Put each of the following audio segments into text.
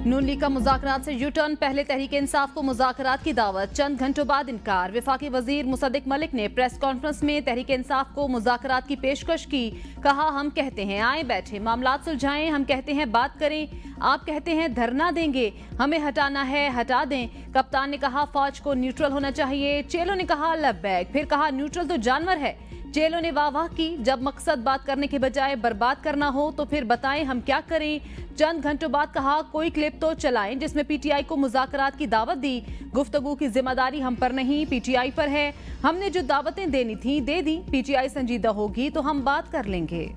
नून league का मुज़ाकरात से U turn, पहले तहरीक इंसाफ को मुज़ाकरात की दावत, चंद घंटों बाद इनकार। वफाकी वजीर मुसद्दिक मलिक ने प्रेस कॉन्फ्रेंस में तहरीक इंसाफ को मुज़ाकरात की पेशकश की। कहा, हम कहते हैं आए बैठे मामलात सुलझाएं, हम कहते हैं बात करें, आप कहते हैं धरना देंगे, हमें हटाना है हटा दें। कप्तान ने कहा फौज को न्यूट्रल होना चाहिए। चेलो ने कहा लब्बैक, फिर कहा न्यूट्रल तो जानवर है। चेलो ने वाह की, जब मकसद बात करने के बजाय बर्बाद करना हो तो फिर बताएं हम क्या करें। चंद घंटों बाद कहा कोई क्लिप तो चलाएं जिसमें पीटीआई को मुज़ाकरात की दावत दी। गुफ्तगू की जिम्मेदारी हम पर नहीं, पीटीआई पर है। हमने जो दावतें देनी थी दे दी, पीटीआई संजीदा होगी तो हम बात कर लेंगे।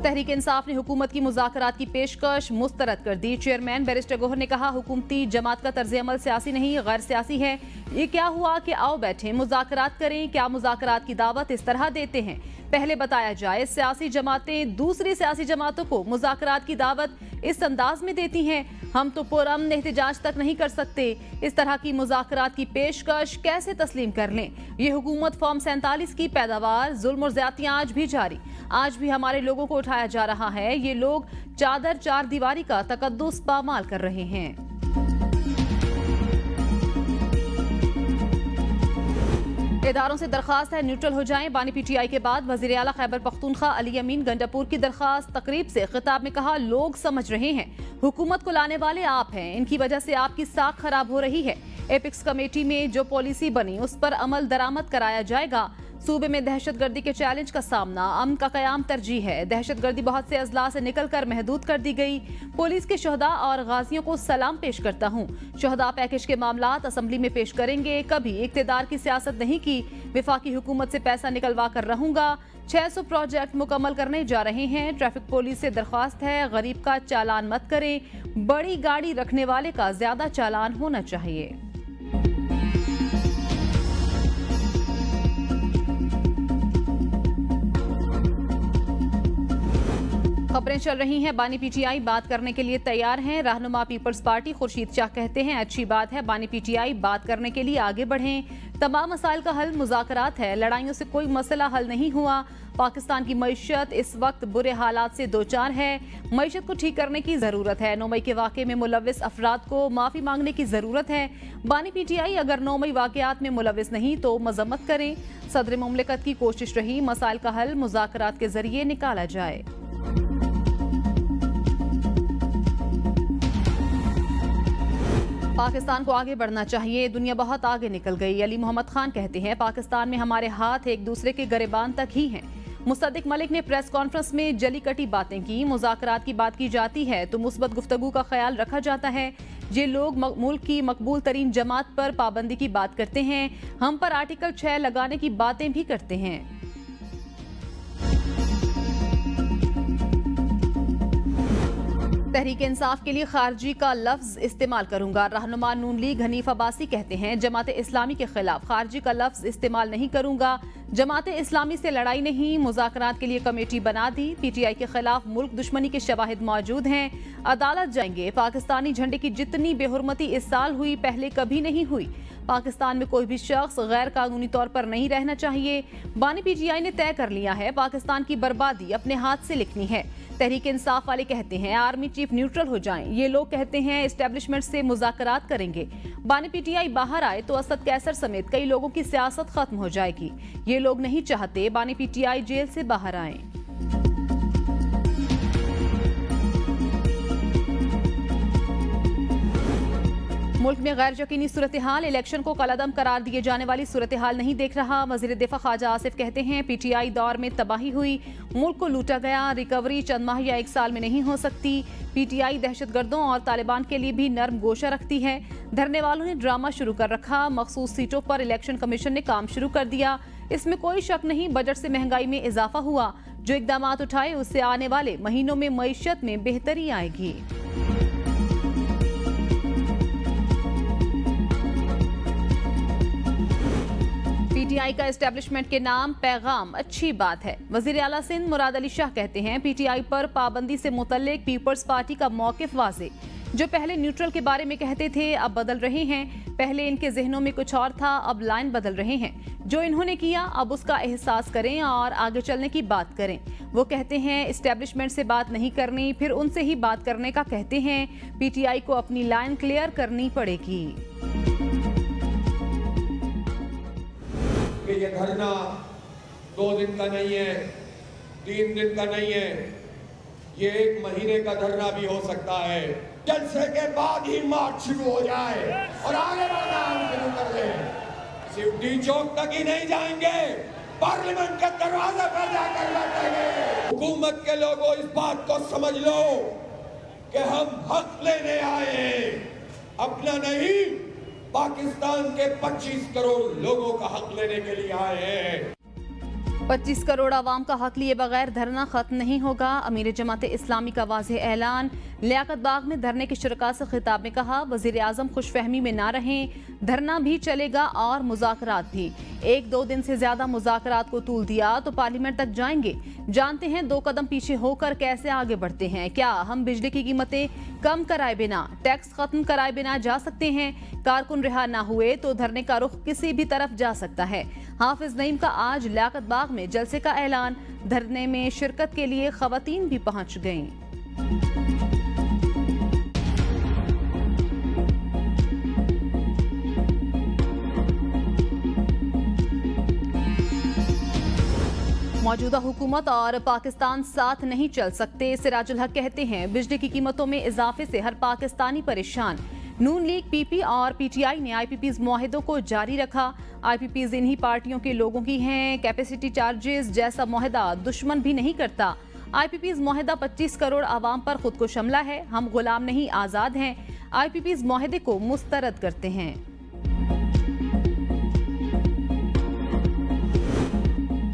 तहरीक इंसाफ ने हुकूमत की मुज़ाकरात की पेशकश मुस्तरद कर दी। चेयरमैन बैरिस्टर गोहर ने कहा हुकूमती जमात का तर्ज अमल सियासी नहीं गैर सियासी है। ये क्या हुआ कि आओ बैठे मुज़ाकरात करें, क्या मुज़ाकरात की दावत इस तरह देते हैं? पहले बताया जाए सियासी जमातें दूसरी सियासी जमातों को मुज़ाकरात की दावत इस अंदाज में देती हैं। हम तो पुरअमन एहतजाज तक नहीं कर सकते, इस तरह की मुज़ाकरात की पेशकश कैसे तस्लीम कर लें? ये हुकूमत फॉर्म 47 की पैदावार, जुल्म और ज़्यादतियां आज भी जारी, आज भी हमारे लोगों को उठाया जा रहा है। ये लोग चादर चार दीवारी का तकद्दुस पामाल कर रहे हैं। इदारों से दरखास्त है न्यूट्रल हो जाएं। बानी पीटीआई के बाद वजीर आला खैबर पख्तूनख्वा अली अमीन गंडापुर की दरखास्त। तकरीब से खिताब में कहा लोग समझ रहे हैं हुकूमत को लाने वाले आप हैं, इनकी वजह से आपकी साख खराब हो रही है। एपिक्स कमेटी में जो पॉलिसी बनी उस पर अमल दरामद कराया जाएगा। सूबे में दहशतगर्दी के चैलेंज का सामना, अमन का कयाम तरजीह है। दहशतगर्दी बहुत से अजला से निकलकर महदूद कर दी गई। पुलिस के शहदा और गाजियों को सलाम पेश करता हूँ। शहदा पैकेज के मामलात असम्बली में पेश करेंगे। कभी इक्तदार की सियासत नहीं की, विफाकी हुकूमत से पैसा निकलवा कर रहूंगा। 600 प्रोजेक्ट मुकम्मल करने जा रहे हैं। ट्रैफिक पुलिस से दरख्वास्त है गरीब का चालान मत करें, बड़ी गाड़ी रखने वाले का ज्यादा चालान होना चाहिए। खबरें चल रही हैं, बानी पीटीआई बात करने के लिए तैयार हैं। रहनुमा पीपल्स पार्टी खुर्शीद शाह कहते हैं अच्छी बात है, बानी पीटीआई बात करने के लिए आगे बढ़ें। तमाम मसाइल का हल मुज़ाकरात है, लड़ाइयों से कोई मसला हल नहीं हुआ। पाकिस्तान की मईशत इस वक्त बुरे हालात से दो चार है, मईशत को ठीक करने की ज़रूरत है। 9 मई के वाक़े में मुलविस अफराद को माफ़ी मांगने की ज़रूरत है। बानी पीटीआई अगर 9 मई वाक़यात में मुलविस नहीं तो मजम्मत करें। सदर मुमलिकत की कोशिश रही मसाइल का हल मुज़ाकरात के जरिए निकाला जाए। पाकिस्तान को आगे बढ़ना चाहिए, दुनिया बहुत आगे निकल गई। अली मोहम्मद खान कहते हैं पाकिस्तान में हमारे हाथ एक दूसरे के गिरेबान तक ही हैं। मुसद्दिक मलिक ने प्रेस कॉन्फ्रेंस में जली कटी बातें की। मुज़ाकरात की बात की जाती है तो मुस्बत गुफ्तगू का ख्याल रखा जाता है। ये लोग मुल्क की मकबूल तरीन जमात पर पाबंदी की बात करते हैं, हम पर आर्टिकल 6 लगाने की बातें भी करते हैं। तहरीक इंसाफ के लिए खारजी का लफ्ज इस्तेमाल करूंगा। रहनुमा नून लीग हनीफ अब्बासी कहते हैं जमात इस्लामी के खिलाफ खारजी का लफ्ज इस्तेमाल नहीं करूंगा। जमात इस्लामी से लड़ाई नहीं, मुज़ाकरात के लिए कमेटी बना दी। पीटीआई के खिलाफ मुल्क दुश्मनी के शवाहिद मौजूद हैं, अदालत जाएंगे। पाकिस्तानी झंडे की जितनी बेहुरमती इस साल हुई पहले कभी नहीं हुई। पाकिस्तान में कोई भी शख्स गैर कानूनी तौर पर नहीं रहना चाहिए। बानी पीटीआई ने तय कर लिया है पाकिस्तान की बर्बादी अपने हाथ से लिखनी है। तहरीक इंसाफ वाले कहते हैं आर्मी चीफ न्यूट्रल हो जाएं, ये लोग कहते हैं एस्टेब्लिशमेंट से मुज़ाकरात करेंगे। बानी पीटीआई बाहर आए तो असद कैसर समेत कई लोगों की सियासत खत्म हो जाएगी। ये लोग नहीं चाहते बानी पीटीआई जेल से बाहर आए। मुल्क में गैर यकीनी सूरत हाल, इलेक्शन को कलअदम करार दिए जाने वाली सूरत हाल नहीं देख रहा। वजीर दिफा ख्वाजा आसिफ कहते हैं पीटीआई दौर में तबाही हुई, मुल्क को लूटा गया, रिकवरी चंद माह या 1 साल में नहीं हो सकती। पीटीआई दहशतगर्दों और तालिबान के लिए भी नर्म गोशा रखती है। धरने वालों ने ड्रामा शुरू कर रखा, मखसूस सीटों पर इलेक्शन कमीशन ने काम शुरू कर दिया। इसमें कोई शक नहीं बजट से महंगाई में इजाफा हुआ। जो इकदाम उठाए उससे आने वाले महीनों में मईशत में बेहतरी आएगी। पीटीआई का एस्टेब्लिशमेंट के नाम पैगाम अच्छी बात है। वजीर आला सिंध मुराद अली शाह कहते हैं पीटीआई पर पाबंदी से मुतल्लिक पीपल्स पार्टी का मौकिफ वाज़े। जो पहले न्यूट्रल के बारे में कहते थे अब बदल रहे हैं। पहले इनके जहनों में कुछ और था, अब लाइन बदल रहे हैं। जो इन्होंने किया अब उसका एहसास करें और आगे चलने की बात करें। वो कहते हैं एस्टेब्लिशमेंट से बात नहीं करनी, फिर उनसे ही बात करने का कहते हैं। पीटीआई को अपनी लाइन क्लियर करनी पड़ेगी। ये धरना 2 दिन का नहीं है, 3 दिन का नहीं है, ये 1 महीने का धरना भी हो सकता है। जलसे के बाद ही मार्च शुरू हो जाए और आगे बढ़ना हम शुरू कर दें। सिर्फ डी चौक तक ही नहीं जाएंगे, पार्लियामेंट के दरवाजे पर जाकर बैठेंगे। हुकूमत के लोगों इस बात को समझ लो कि हम हक लेने आए हैं, अपना नहीं पाकिस्तान के 25 करोड़ लोगों का हक लेने के लिए आए हैं। 25 करोड़ आवाम का हक लिए बगैर धरना खत्म नहीं होगा। अमीर जमात इस्लामी का वाज़ेह ऐलान। लियाकत बाग में धरने के शुरका से खिताब में कहा वज़ीर आज़म खुशफहमी में ना रहें, धरना भी चलेगा और मुज़ाकरात भी। 1-2 दिन से ज्यादा मुज़ाकरात को तूल दिया तो पार्लियामेंट तक जाएंगे। जानते हैं 2 कदम पीछे होकर कैसे आगे बढ़ते हैं। क्या हम बिजली की कीमतें कम कराए बिना, टैक्स खत्म कराए बिना जा सकते हैं? कारकुन रिहा ना हुए तो धरने का रुख किसी भी तरफ जा सकता है। हाफिज नईम का आज लियाकत बाग में जलसे का ऐलान। धरने में शिरकत के लिए खवातीन भी पहुंच गईं। मौजूदा हुकूमत और पाकिस्तान साथ नहीं चल सकते। सिराजुल हक कहते हैं बिजली की कीमतों में इजाफे से हर पाकिस्तानी परेशान। नून लीग, पीपी और पीटीआई ने आईपीपीज मुआहिदों को जारी रखा। आईपीपीज इन्हीं पार्टियों के लोगों की हैं। कैपेसिटी चार्जेस जैसा मुआहिदा दुश्मन भी नहीं करता। आईपीपीज मुआहिदा 25 करोड़ आवाम पर खुद को शमला है। हम गुलाम नहीं, आजाद हैं। आईपीपीज मुआहिदे को मुस्तरद करते हैं।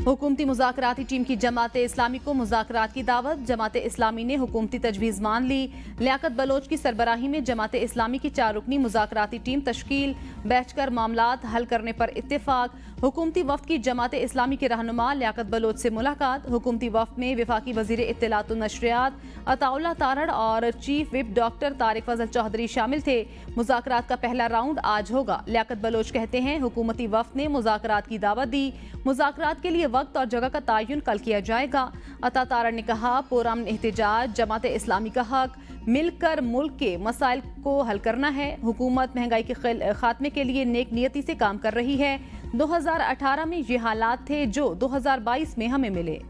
हुकूमती मुज़ाकराती टीम की जमाते इस्लामी को मुज़ाकरात की दावत। जमाते इस्लामी ने हुकूमती तजवीज़ मान ली। लियाकत बलोच की सरबराही में जमाते इस्लामी की 4 रुकनी मुज़ाकराती टीम तश्कील। बैठकर मामलात हल करने पर इत्तेफाक। हुकूमती वफ्द की जमाते इस्लामी के रहनुमा लियाकत बलोच से मुलाकात। हुकूमती वफ्द में वफाकी वज़ीर इत्तलात व नशरियात अताउल्लाह तारड़ और चीफ विप डॉक्टर तारिक फजल चौधरी शामिल थे। मुज़ाकरात का पहला राउंड आज होगा। लियाकत बलोच कहते हैं हुकूमती वफ्द ने मुज़ाकरात की दावत दी। मुज़ाकरात के लिए वक्त और जगह का तयन कल किया जाएगा। अता तारड़ ने कहा पुरअमन एहतजाज जमात इस्लामी का हक, मिलकर मुल्क के मसाइल को हल करना है। हुकूमत महंगाई के खात्मे के लिए नेक नियति से काम कर रही है। 2018 में ये हालात थे जो 2022 में हमें मिले।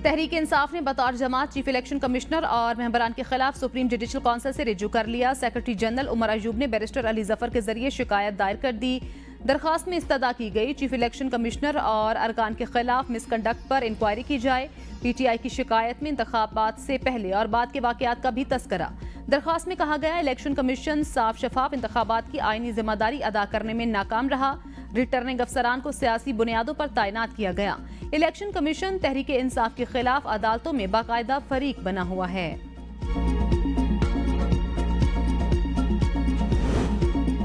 तहरीक इंसाफ ने बतौर जमात चीफ इलेक्शन कमिश्नर और मेंबरान के खिलाफ सुप्रीम जुडिशल काउंसिल से रिजू कर लिया। सेक्रेटरी जनरल उमर अयूब ने बैरिस्टर अली जफर के जरिए शिकायत दायर कर दी। दरखास्त में इस्तदा की गई चीफ इलेक्शन कमिश्नर और अरकान के खिलाफ मिसकंडक्ट पर इंक्वायरी की जाए। पीटीआई की शिकायत में इंतखाबात से पहले और बाद के वाकयात का भी तस्करा। दरखास्त में कहा गया इलेक्शन कमीशन साफ शफाफ इंतखाबात की आईनी जिम्मेदारी अदा करने में नाकाम रहा। रिटर्निंग अफसरान को सियासी बुनियादों पर तैनात किया गया। इलेक्शन कमीशन तहरीक इंसाफ के खिलाफ अदालतों में बाकायदा फरीक बना हुआ है।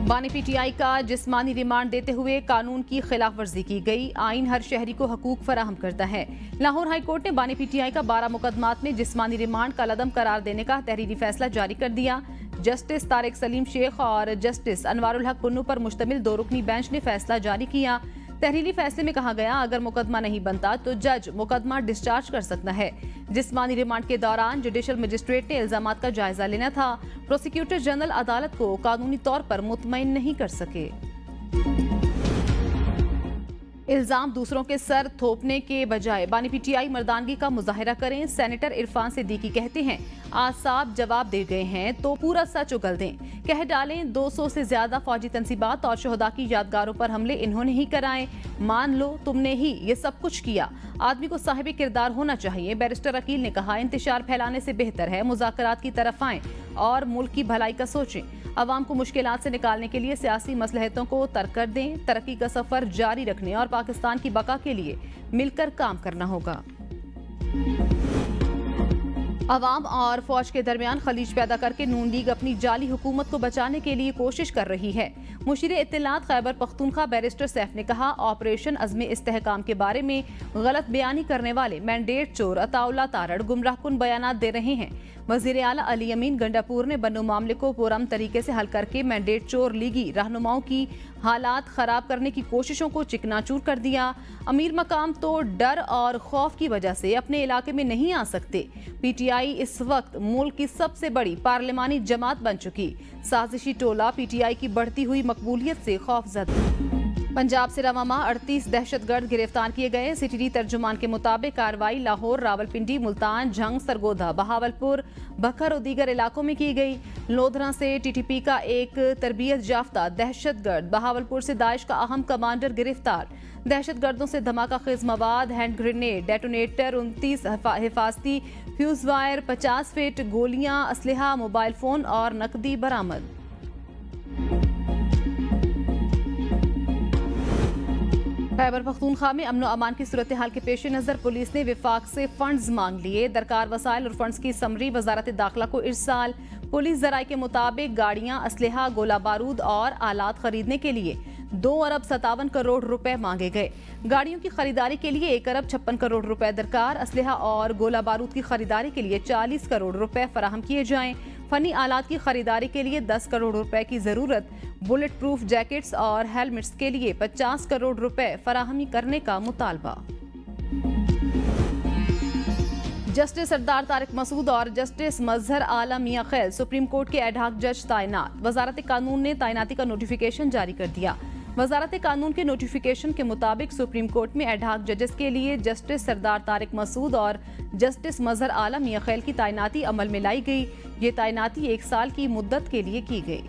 बानी पीटीआई का जिस्मानी रिमांड देते हुए कानून की खिलाफ वर्जी की गई। आइन हर शहरी को हकूक फराहम करता है। लाहौर हाई कोर्ट ने बानी पीटीआई का 12 मुकदमात में जिस्मानी रिमांड का लदम करार देने का तहरीरी फैसला जारी कर दिया। जस्टिस तारिक सलीम शेख और जस्टिस अनवारुल हक पुन्नू पर मुश्तमिल 2 रुकनी बेंच ने फैसला जारी किया। तहरीरी फैसले में कहा गया अगर मुकदमा नहीं बनता तो जज मुकदमा डिस्चार्ज कर सकता है। जिस्मानी रिमांड के दौरान जुडिशल मजिस्ट्रेट ने इल्जामात का जायजा लेना था। प्रोसिक्यूटर जनरल अदालत को कानूनी तौर पर मुतमईन नहीं कर सके। इल्जाम दूसरों के सर थोपने के बजाय बानी पीटीआई मर्दानगी का मुजाहिरा करें। सेनेटर इरफान सिद्दीकी कहते हैं आज साहब जवाब दे गए हैं तो पूरा सच उगल दें। कह डालें 200 से ज्यादा फौजी तंसीबात और शहदा की यादगारों पर हमले इन्होंने ही कराए। मान लो तुमने ही ये सब कुछ किया। आदमी को साहिब किरदार होना चाहिए। बैरिस्टर अकील ने कहा इंतशार फैलाने से बेहतर है मुज़ाकरात की तरफ आएं और मुल्क की भलाई का सोचें। अवाम को मुश्किलात से निकालने के लिए सियासी मसलहतों को तर्क कर दें। तरक्की का सफर जारी रखने और पाकिस्तान की बका के लिए मिलकर काम करना होगा। अवाम और फौज के दरमियान खलीज पैदा करके नून लीग अपनी जाली हुकूमत को बचाने के लिए कोशिश कर रही है। मुशीर इत्तलात खैबर पख्तूनख्वा बैरिस्टर सैफ ने कहा, ऑपरेशन अज़्म इस्तेहकाम के बारे में गलत बयानी करने वाले मैंडेट चोर अताउल्ला तारड़ गुमराहकुन बयानात दे रहे हैं। वज़ीर आला अली अमीन गंडापुर ने बन्नू मामले को पुरअमन तरीके से हल करके मैंडेट चोर लीगी रहनुमाओं की हालात खराब करने की कोशिशों को चिकनाचूर कर दिया। अमीर मकाम तो डर और खौफ की वजह से अपने इलाके में नहीं आ सकते। पीटीआई इस वक्त मुल्क की सबसे बड़ी पार्लिमानी जमात बन चुकी। साजिशी टोला पीटीआई की बढ़ती हुई मकबूलियत से खौफजदा। पंजाब से रवामा 38 दहशतगर्द गिरफ्तार किए गए। सिटी तर्जुमान के मुताबिक कार्रवाई लाहौर, रावलपिंडी, मुल्तान, झंग, सरगोधा, बहावलपुर, बखर और दीगर इलाकों में की गई। लोधरा से टीटीपी का एक तरबियत याफ्ता दहशतगर्द, बहावलपुर से दाइश का अहम कमांडर गिरफ्तार। दहशतगर्दों से धमाका खेज मवाद, हैंड ग्रेनेड, डेटोनेटर, 29 हिफाजती फ्यूज वायर, 50 फीट गोलियां, असलहा, मोबाइल फोन और नकदी बरामद। खैबर पख्तूनख्वा में अमन अमान की सूरत हाल के पेश नज़र पुलिस ने विफाक से फंड्स मांग लिए। दरकार वसाइल और फंड्स की समरी वजारत दाखिला को इरसाल। पुलिस जराये के मुताबिक गाड़ियां, असलहा, गोला बारूद और आलात खरीदने के लिए 2 अरब 57 करोड़ रुपए मांगे गए। गाड़ियों की खरीदारी के लिए 1 अरब 56 करोड़ रुपए दरकार। असलहा और गोला बारूद की खरीदारी के लिए 40 करोड़ रुपए फराहम किए जाएं। फनी आलात की खरीदारी के लिए 10 करोड़ रुपए की जरूरत। बुलेट प्रूफ जैकेट्स और हेलमेट्स के लिए 50 करोड़ रुपए फराहमी करने का मुतालबा। जस्टिस सरदार तारिक मसूद और जस्टिस मजहर आलम मियां खैल सुप्रीम कोर्ट के एडहॉक जज तैनात। वजारत कानून ने तैनाती का नोटिफिकेशन जारी कर दिया। वजारत कानून के नोटिफिकेशन के मुताबिक सुप्रीम कोर्ट में एडहॉक जजेस के लिए जस्टिस सरदार तारिक मसूद और जस्टिस मजहर आलम मियां खैल की तैनाती अमल में लाई गई। ये तैनाती 1 साल की मुद्दत के लिए की गई।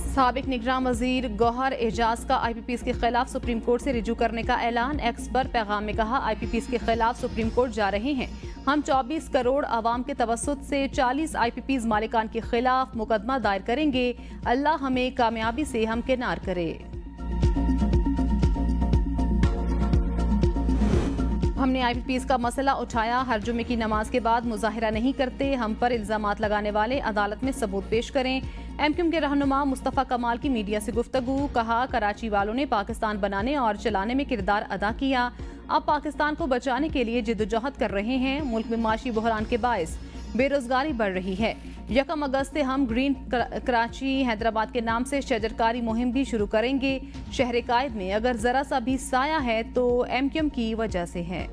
साबिक निगरान वजीर गौहर एजाज का IPPs के खिलाफ सुप्रीम कोर्ट से रिजू करने का ऐलान। एक्स पर पैगाम में कहा, IPPs के खिलाफ सुप्रीम कोर्ट जा रहे हैं। हम 24 करोड़ आवाम के तवस्सुत से 40 IPPs मालिकान के खिलाफ मुकदमा दायर करेंगे। अल्लाह हमें कामयाबी से हमकिनार करे। हमने IPPs का मसला उठाया। हर जुमे की नमाज के बाद मुजाहिरा नहीं करते। हम पर इल्जामात लगाने वाले अदालत में सबूत पेश करें। MQM के रहनुमा मुस्तफ़ा कमाल की मीडिया से गुफ्तगू। कहा, कराची वालों ने पाकिस्तान बनाने और चलाने में किरदार अदा किया। अब पाकिस्तान को बचाने के लिए जिद्दोजहद कर रहे हैं। मुल्क में माशी बहरान के बायस बेरोजगारी बढ़ रही है। 1 अगस्त से हम ग्रीन कराची हैदराबाद के नाम से शजरकारी मुहिम भी शुरू करेंगे। शहर कायद में अगर जरा सा भी साया है तो MQM की वजह से है।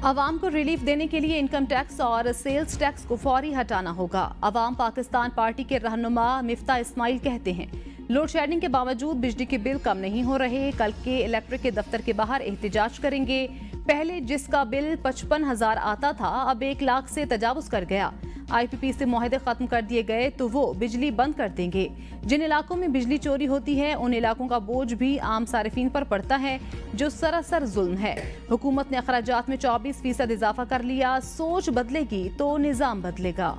अवाम को रिलीफ देने के लिए इनकम टैक्स और सेल्स टैक्स को फौरी हटाना होगा। अवाम पाकिस्तान पार्टी के रहनुमा मिफ्ता इस्माइल कहते हैं, लोड शेडिंग के बावजूद बिजली के बिल कम नहीं हो रहे। कल के इलेक्ट्रिक के दफ्तर के बाहर एहतजाज करेंगे। पहले जिसका बिल 55,000 आता था अब 1 लाख से तजावुज कर गया। IPP से मुआहदे खत्म कर दिए गए तो वो बिजली बंद कर देंगे। जिन इलाकों में बिजली चोरी होती है उन इलाकों का बोझ भी आम सारिफीन पर पड़ता है, जो सरासर जुल्म है। हुकूमत ने अखराजात में 24% इजाफा कर लिया। सोच बदलेगी तो निजाम बदलेगा।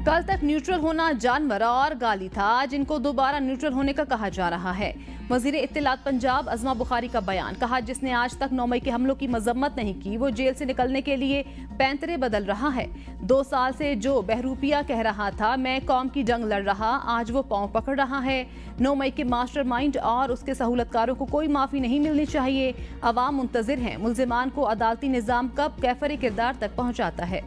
कल तक न्यूट्रल होना जानवर और गाली था, आज इनको दोबारा न्यूट्रल होने का कहा जा रहा है। वजीर इत्तलात पंजाब अज़मा बुखारी का बयान। कहा, जिसने आज तक 9 मई के हमलों की मजम्मत नहीं की वो जेल से निकलने के लिए पैंतरे बदल रहा है। 2 साल से जो बहरूपिया कह रहा था मैं कौम की जंग लड़ रहा, आज वो पांव पकड़ रहा है। 9 मई के मास्टरमाइंड और उसके सहूलतकारों को कोई माफी नहीं मिलनी चाहिए। अवाम मुंतजिर हैं मुल्जिमान को अदालती निजाम कब कैफरे किरदार तक पहुँचाता है।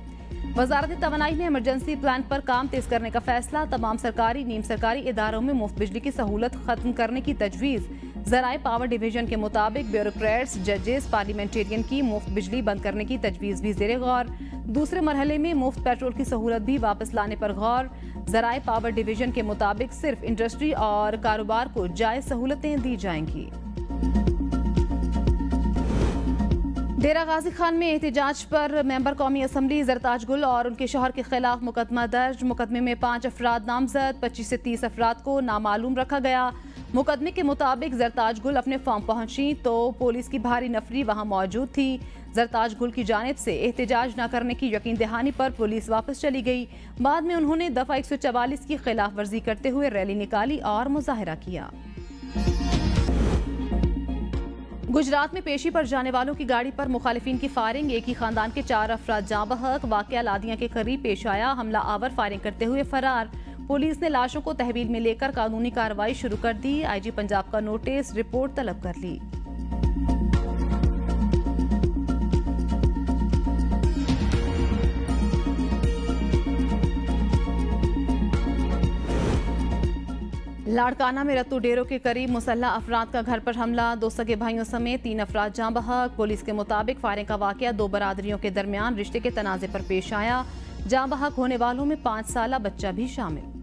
वजारत तवानाई में इमरजेंसी प्लान पर काम तेज करने का फैसला। तमाम सरकारी नीम सरकारी इदारों में मुफ्त बिजली की सहूलत खत्म करने की तजवीज़। ज़राए पावर डिवीजन के मुताबिक ब्यूरोक्रेट्स, जजेस, पार्लियामेंटेरियन की मुफ्त बिजली बंद करने की तजवीज़ भी ज़ेरे गौर। दूसरे मरहले में मुफ्त पेट्रोल की सहूलत भी वापस लाने पर गौर। ज़राए पावर डिवीजन के मुताबिक सिर्फ इंडस्ट्री और कारोबार को जायज़ सहूलतें दी जाएंगी। डेरा गाजी खान में एहतजाज पर मेंबर कौमी असम्बली जरताज गुल और उनके शौहर के खिलाफ मुकदमा दर्ज। मुकदमे में 5 अफराद नामजद, 25 से 30 अफराद को नामालूम रखा गया। मुकदमे के मुताबिक जरताज गुल अपने फॉर्म पहुंची तो पुलिस की भारी नफरी वहां मौजूद थी। जरताज गुल की जानिब से एहतजाज न करने की यकीन दहानी पर पुलिस वापस चली गई। बाद में उन्होंने दफा 144 की खिलाफ वर्जी करते हुए रैली निकाली और मुजाहरा किया। गुजरात में पेशी पर जाने वालों की गाड़ी पर मुखालिफिन की फायरिंग, एक ही खानदान के 4 अफराद जाँ बहक। वाकया लादिया के करीब पेश आया, हमला आवर फायरिंग करते हुए फरार। पुलिस ने लाशों को तहवील में लेकर कानूनी कार्रवाई शुरू कर दी। IG पंजाब का नोटिस, रिपोर्ट तलब कर ली। लाड़काना में रत्तू डेरों के करीब मुसल्ह अफराद का घर पर हमला, 2 सगे भाइयों समेत 3 अफराद जाँ बहक। पुलिस के मुताबिक फायरिंग का वाकया 2 बरादरियों के दरमियान रिश्ते के तनाज़े पर पेश आया। जाँ बहक होने वालों में 5 साला बच्चा भी शामिल।